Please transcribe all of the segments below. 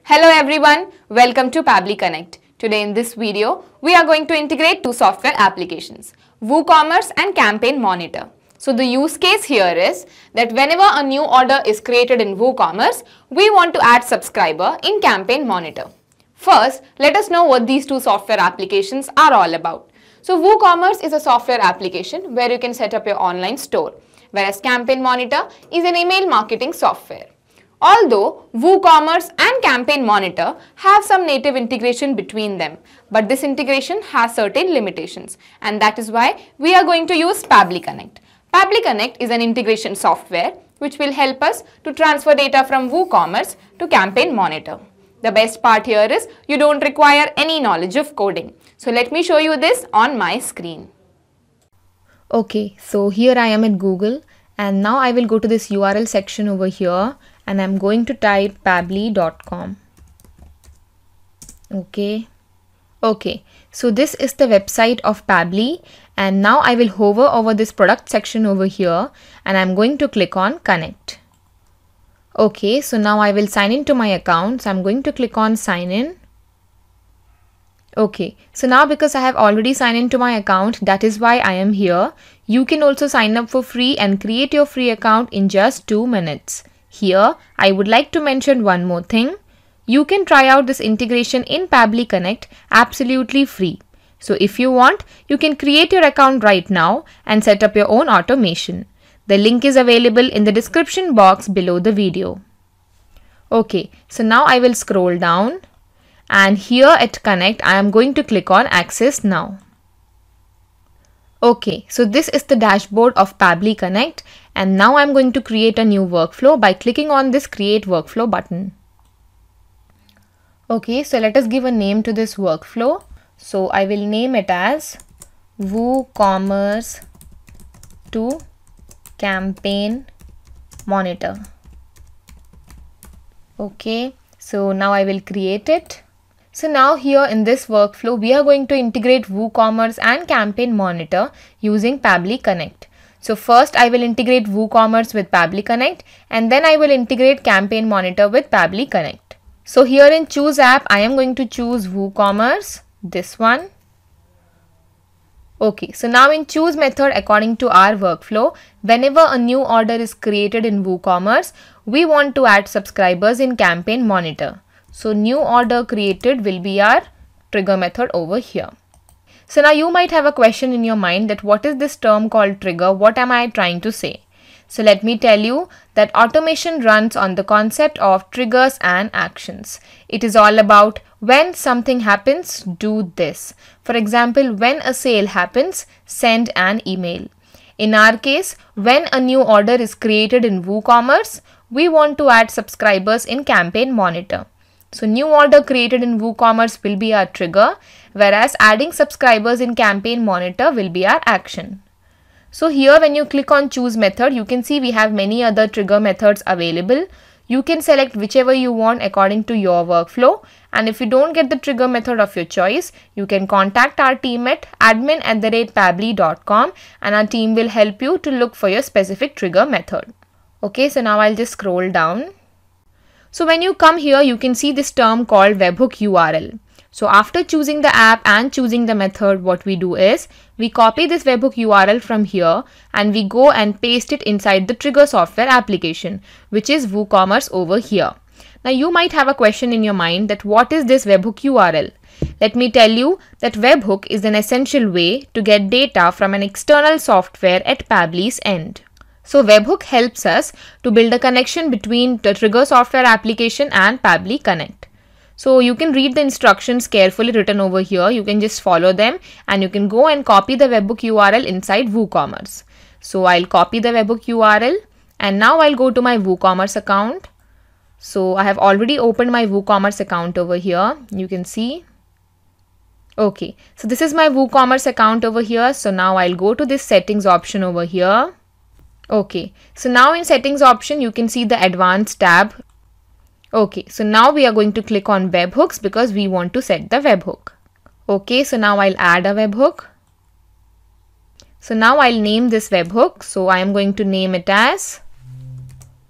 Hello everyone, welcome to Pabbly Connect. Today in this video, we are going to integrate two software applications, WooCommerce and Campaign Monitor. So the use case here is that whenever a new order is created in WooCommerce, we want to add subscriber in Campaign Monitor. First, let us know what these two software applications are all about. So WooCommerce is a software application where you can set up your online store, whereas Campaign Monitor is an email marketing software. Although WooCommerce and Campaign Monitor have some native integration between them, but this integration has certain limitations, and that is why we are going to use Pabbly Connect. Pabbly Connect is an integration software which will help us to transfer data from WooCommerce to Campaign Monitor. The best part here is you don't require any knowledge of coding. So let me show you this on my screen. Okay, so here I am at Google, and now I will go to this URL section over here, and I'm going to type pabbly.com. Okay, so this is the website of Pabbly, and now I will hover over this product section over here, and I'm going to click on connect. Okay, so now I will sign into my account, so I'm going to click on sign in. Okay, so now because I have already signed into my account, that is why I am here. You can also sign up for free and create your free account in just 2 minutes. Here, I would like to mention one more thing. You can try out this integration in Pabbly Connect absolutely free. So if you want, you can create your account right now and set up your own automation. The link is available in the description box below the video. Okay, so now I will scroll down, and here at Connect, I am going to click on Access Now. Okay, so this is the dashboard of Pabbly Connect, and now I'm going to create a new workflow by clicking on this Create Workflow button. Okay, so let us give a name to this workflow. So I will name it as WooCommerce to Campaign Monitor. Okay, so now I will create it. So now here in this workflow, we are going to integrate WooCommerce and Campaign Monitor using Pabbly Connect. So first I will integrate WooCommerce with Pabbly Connect, and then I will integrate Campaign Monitor with Pabbly Connect. So here in Choose App, I am going to choose WooCommerce, this one. Okay, so now in Choose Method, according to our workflow, whenever a new order is created in WooCommerce, we want to add subscribers in Campaign Monitor. So new order created will be our trigger method over here. So now you might have a question in your mind that what is this term called trigger? What am I trying to say? So let me tell you that automation runs on the concept of triggers and actions. It is all about when something happens, do this. For example, when a sale happens, send an email. In our case, when a new order is created in WooCommerce, we want to add subscribers in Campaign Monitor. So new order created in WooCommerce will be our trigger, whereas adding subscribers in Campaign Monitor will be our action. So here when you click on Choose Method, you can see we have many other trigger methods available. You can select whichever you want according to your workflow, and if you don't get the trigger method of your choice, you can contact our team at admin@pabbly.com, and our team will help you to look for your specific trigger method. Okay, so now I'll just scroll down. So when you come here, you can see this term called webhook URL. So after choosing the app and choosing the method, what we do is we copy this webhook URL from here and we go and paste it inside the trigger software application, which is WooCommerce over here. Now you might have a question in your mind that what is this webhook URL? Let me tell you that webhook is an essential way to get data from an external software at Pabbly's end. So webhook helps us to build a connection between the trigger software application and Pabbly Connect. So you can read the instructions carefully written over here. You can just follow them and you can go and copy the webhook URL inside WooCommerce. So I'll copy the webhook URL, and now I'll go to my WooCommerce account. So I have already opened my WooCommerce account over here. You can see. Okay, so this is my WooCommerce account over here. So now I'll go to this settings option over here. Okay, so now in settings option, you can see the advanced tab. Okay, so now we are going to click on webhooks because we want to set the webhook. Okay, so now I'll add a webhook. So now I'll name this webhook. So I am going to name it as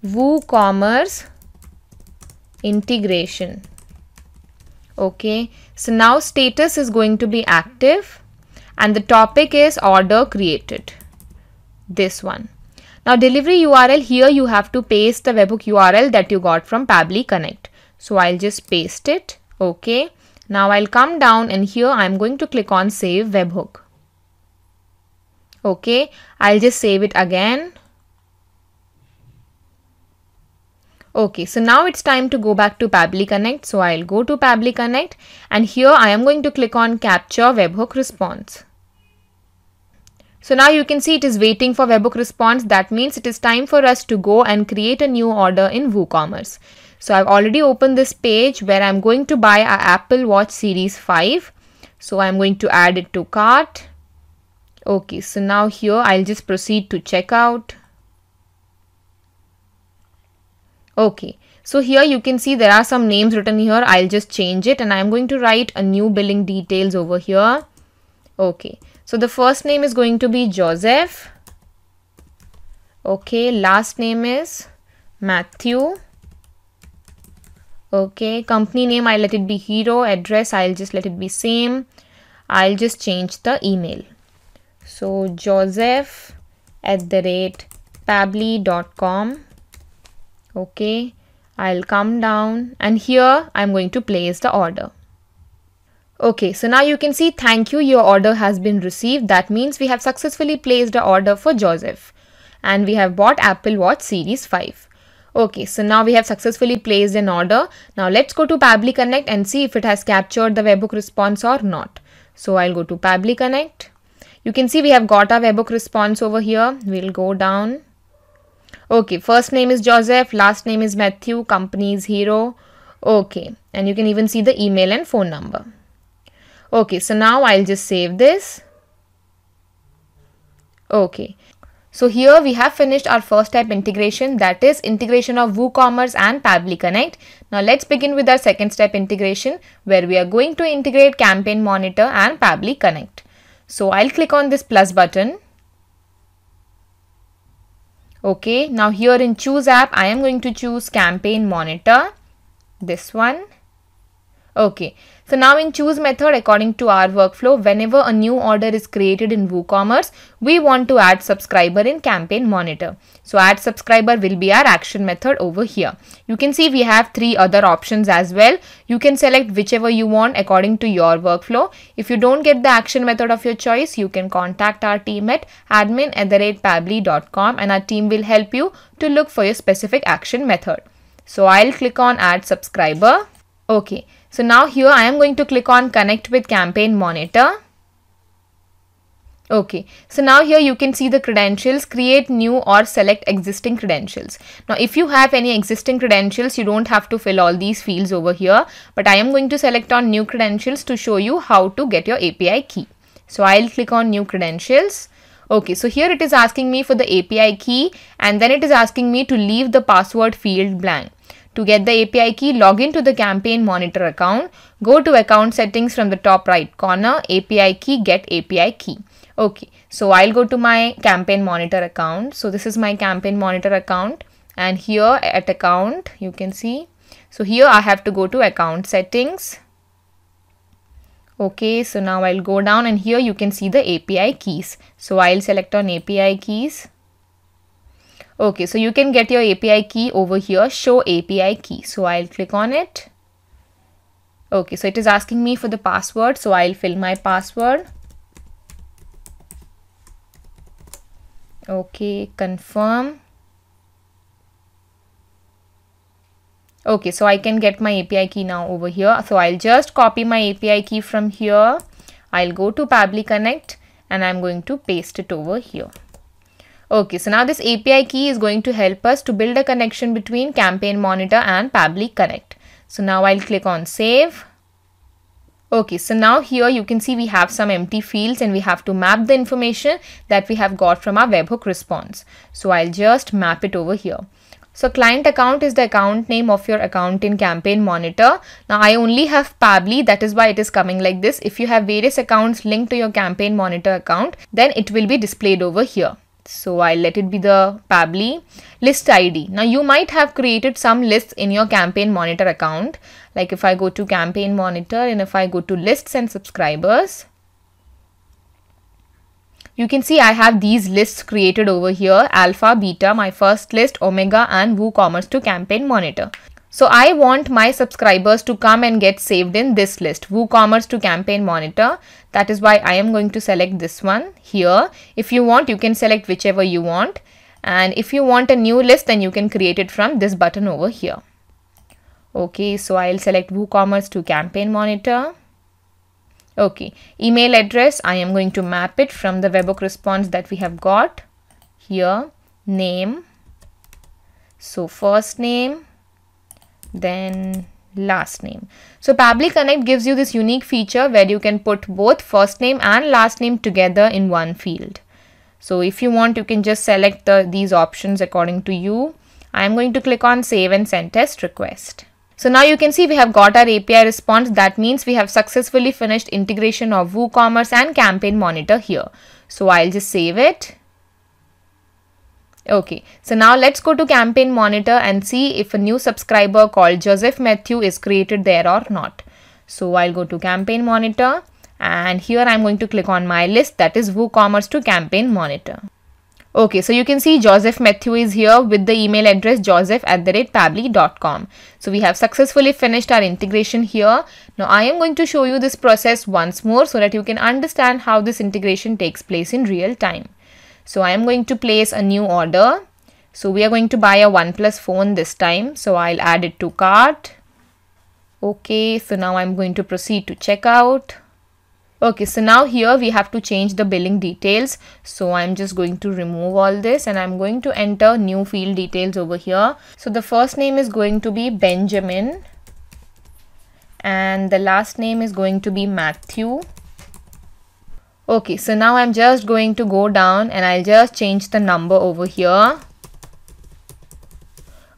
WooCommerce integration. Okay, so now status is going to be active and the topic is order created, this one. Now delivery URL, here you have to paste the webhook URL that you got from Pabbly Connect. So I'll just paste it. Okay, now I'll come down and here I'm going to click on save webhook. Okay, I'll just save it again. Okay, so now it's time to go back to Pabbly Connect. So I'll go to Pabbly Connect and here I am going to click on capture webhook response. So now you can see it is waiting for webhook response. That means it is time for us to go and create a new order in WooCommerce. So I've already opened this page where I'm going to buy an Apple Watch Series 5. So I'm going to add it to cart. Okay, so now here I'll just proceed to checkout. Okay, so here you can see there are some names written here. I'll just change it and I'm going to write a new billing details over here. Okay, so the first name is going to be Joseph. Okay, last name is Matthew. Okay, company name I'll let it be Hero. Address I'll just let it be same. I'll just change the email. So joseph@pabbly.com. Okay, I'll come down and here I'm going to place the order. Okay, so now you can see thank you, your order has been received. That means we have successfully placed an order for Joseph and we have bought Apple Watch Series 5. Okay, so now we have successfully placed an order. Now let's go to Pabbly Connect and see if it has captured the webhook response or not. So I'll go to Pabbly Connect. You can see we have got our webhook response over here. We'll go down. Okay, first name is Joseph, last name is Matthew, company is Hero. Okay, and you can even see the email and phone number. Okay, so now I'll just save this. Okay, so here we have finished our first step integration, that is integration of WooCommerce and Pabbly Connect. Now let's begin with our second step integration where we are going to integrate Campaign Monitor and Pabbly Connect. So I'll click on this plus button. Okay, now here in choose app, I am going to choose Campaign Monitor, this one. Okay, so now in choose method, according to our workflow, whenever a new order is created in WooCommerce, we want to add subscriber in Campaign Monitor. So add subscriber will be our action method over here. You can see we have 3 other options as well. You can select whichever you want according to your workflow. If you don't get the action method of your choice, you can contact our team at admin@pabbly.com and our team will help you to look for your specific action method. So I'll click on add subscriber. Okay, so now here I am going to click on connect with Campaign Monitor. Okay, so now here you can see the credentials, create new or select existing credentials. Now if you have any existing credentials, you don't have to fill all these fields over here, but I am going to select on new credentials to show you how to get your API key. So I'll click on new credentials. Okay, so here it is asking me for the API key and then it is asking me to leave the password field blank. To get the API key, log into the Campaign Monitor account, go to account settings from the top right corner, API key, get API key. Okay, so I'll go to my Campaign Monitor account. So this is my Campaign Monitor account and here at account, you can see. So here I have to go to account settings. Okay, so now I'll go down and here you can see the API keys. So I'll select on API keys. Okay, so you can get your API key over here, show API key. So I'll click on it. Okay, so it is asking me for the password. So I'll fill my password. Okay, confirm. Okay, so I can get my API key now over here. So I'll just copy my API key from here. I'll go to Pabbly Connect and I'm going to paste it over here. Okay, so now this API key is going to help us to build a connection between Campaign Monitor and Pabbly Connect. So now I'll click on save. Okay, so now here you can see we have some empty fields and we have to map the information that we have got from our webhook response. So I'll just map it over here. So client account is the account name of your account in Campaign Monitor. Now I only have Pabbly, that is why it is coming like this. If you have various accounts linked to your Campaign Monitor account, then it will be displayed over here. So I'll let it be the Pabbly list ID. Now you might have created some lists in your Campaign Monitor account. Like if I go to Campaign Monitor and if I go to lists and subscribers, you can see I have these lists created over here: Alpha, Beta, my first list, Omega and WooCommerce to Campaign Monitor. So I want my subscribers to come and get saved in this list, WooCommerce to Campaign Monitor. That is why I am going to select this one here. If you want, you can select whichever you want. And if you want a new list, then you can create it from this button over here. Okay, so I'll select WooCommerce to Campaign Monitor. Okay, email address, I am going to map it from the webhook response that we have got here. Name, so first name, then last name. So Pabbly Connect gives you this unique feature where you can put both first name and last name together in one field. So if you want, you can just select these options according to you. I am going to click on save and send test request. So now you can see we have got our API response. That means we have successfully finished integration of WooCommerce and Campaign Monitor here. So I'll just save it. Okay, so now let's go to Campaign Monitor and see if a new subscriber called Joseph Matthew is created there or not. So I'll go to Campaign Monitor and here I'm going to click on my list, that is WooCommerce to Campaign Monitor. Okay, so you can see Joseph Matthew is here with the email address joseph@pabbly.com. So we have successfully finished our integration here. Now I am going to show you this process once more so that you can understand how this integration takes place in real time. So I am going to place a new order. So we are going to buy a OnePlus phone this time. So I'll add it to cart. Okay, so now I'm going to proceed to checkout. Okay, so now here we have to change the billing details. So I'm just going to remove all this and I'm going to enter new field details over here. So the first name is going to be Benjamin and the last name is going to be Matthew. Okay, so now I'm just going to go down and I'll just change the number over here.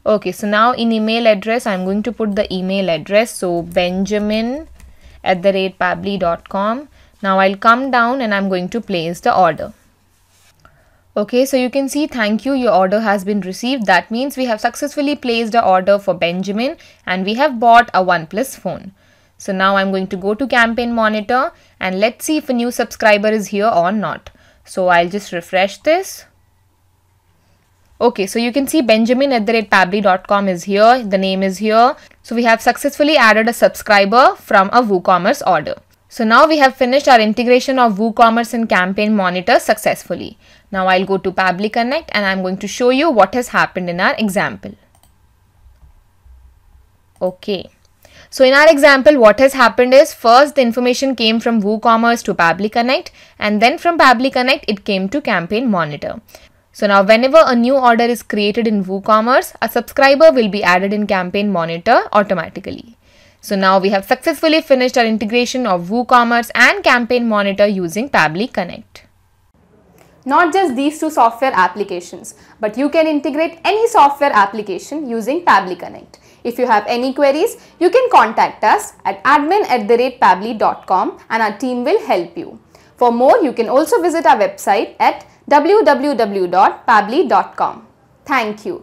Okay, so now in email address, I'm going to put the email address. So benjamin@pabbly.com. Now I'll come down and I'm going to place the order. Okay, so you can see, thank you, your order has been received. That means we have successfully placed an order for Benjamin and we have bought a OnePlus phone. So now I'm going to go to Campaign Monitor and let's see if a new subscriber is here or not. So I'll just refresh this. Okay, so you can see benjamin@pabbly.com is here. The name is here. So we have successfully added a subscriber from a WooCommerce order. So now we have finished our integration of WooCommerce and Campaign Monitor successfully. Now I'll go to Pabbly Connect and I'm going to show you what has happened in our example. Okay. So in our example, what has happened is first the information came from WooCommerce to Pabbly Connect and then from Pabbly Connect it came to Campaign Monitor. So now whenever a new order is created in WooCommerce, a subscriber will be added in Campaign Monitor automatically. So now we have successfully finished our integration of WooCommerce and Campaign Monitor using Pabbly Connect. Not just these two software applications, but you can integrate any software application using Pabbly Connect. If you have any queries, you can contact us at admin@pabbly.com and our team will help you. For more, you can also visit our website at www.pabbly.com. Thank you.